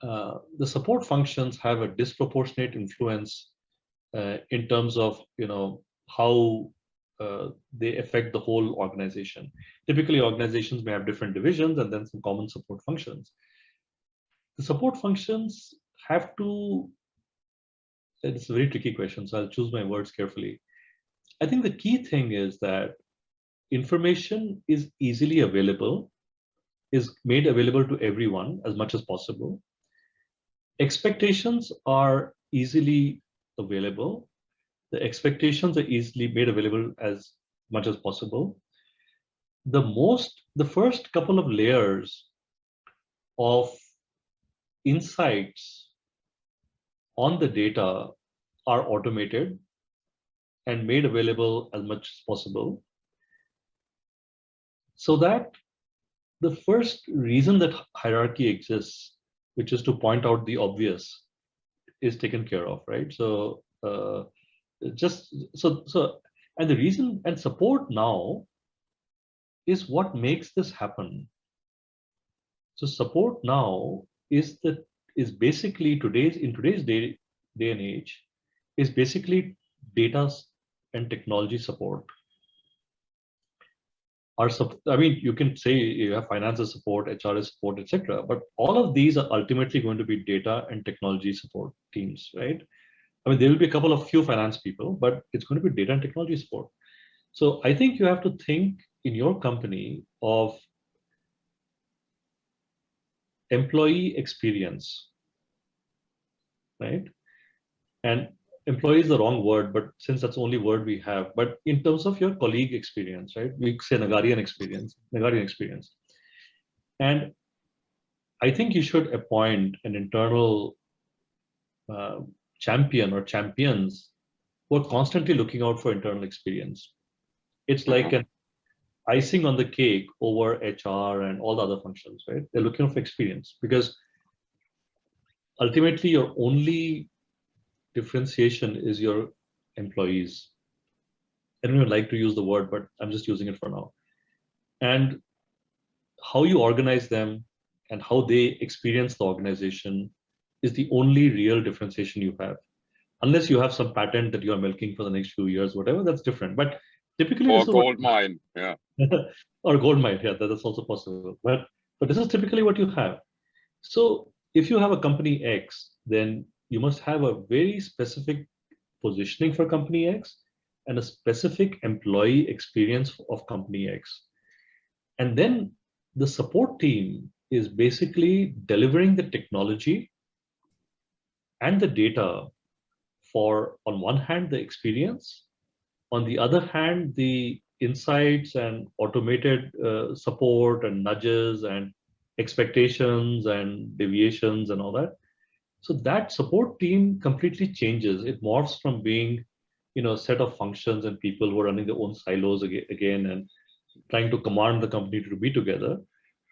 the support functions have a disproportionate influence in terms of how they affect the whole organization. Typically, organizations may have different divisions and then some common support functions. The support functions have to. It's a very tricky question, so I'll choose my words carefully. I think the key thing is that information is easily available, is made available to everyone as much as possible. Expectations are easily available. The expectations are easily made available as much as possible. The first couple of layers of insights on the data are automated and made available as much as possible, so that the first reason that hierarchy exists, which is to point out the obvious, is taken care of, right? So and the reason and support now is what makes this happen. So support now is basically in today's day and age is basically data and technology support. I mean, you can say you have finances support, HR support, etc. But all of these are ultimately going to be data and technology support teams, right? I mean, there will be a couple of few finance people, but it's going to be data and technology support. So I think you have to think in your company of employee experience, right? And employee is the wrong word, but since that's the only word we have, but in terms of your colleague experience, right? We say Nagarian experience. And I think you should appoint an internal champion or champions who are constantly looking out for internal experience. It's like an icing on the cake over HR and all the other functions, right? They're looking for experience because ultimately your only differentiation is your employees. I don't even like to use the word, but I'm just using it for now. And how you organize them and how they experience the organization is the only real differentiation you have. Unless you have some patent that you are milking for the next few years, whatever, that's different. But typically, or gold mine, yeah. Or gold mine, yeah, that's also possible. But this is typically what you have. So if you have a company X, then you must have a very specific positioning for company X and a specific employee experience of company X. And then the support team is basically delivering the technology and the data for, on one hand, the experience, on the other hand, the insights and automated support and nudges and expectations and deviations and all that. So that support team completely changes. It morphs from being, a set of functions and people who are running their own silos again and trying to command the company to be together,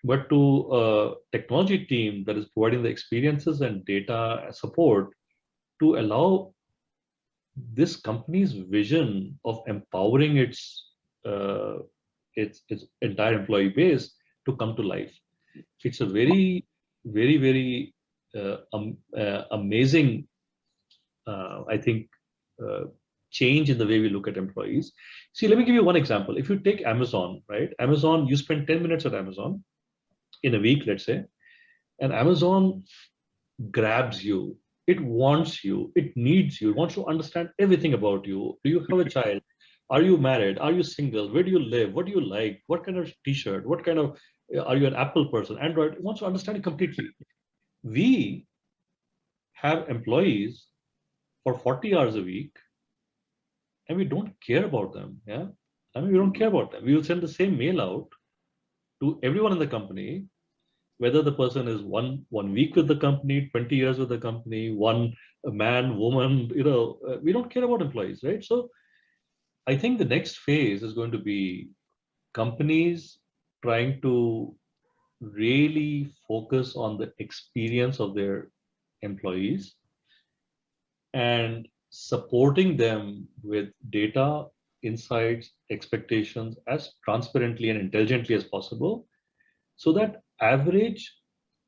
but to a technology team that is providing the experiences and data support to allow this company's vision of empowering its entire employee base to come to life. It's a very, very, very amazing, I think, change in the way we look at employees. See, let me give you one example. If you take Amazon, right? Amazon, you spend 10 minutes at Amazon in a week, let's say, and Amazon grabs you. It wants you, it needs you, it wants to understand everything about you. Do you have a child? Are you married? Are you single? Where do you live? What do you like? What kind of t-shirt? What kind of, are you an Apple person? Android? It wants to understand it completely. We have employees for 40 hours a week and we don't care about them. Yeah. I mean, we don't care about them. We will send the same mail out to everyone in the company, whether the person is one week with the company, 20 years with the company, one man, woman, we don't care about employees, right? So I think the next phase is going to be companies trying to really focus on the experience of their employees and supporting them with data, insights, expectations as transparently and intelligently as possible, so that average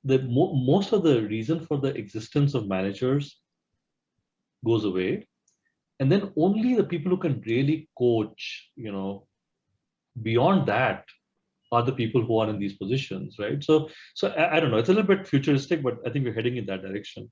most of the reason for the existence of managers goes away, and then only the people who can really coach, beyond that are the people who are in these positions, right? So I don't know. It's a little bit futuristic, but I think we're heading in that direction.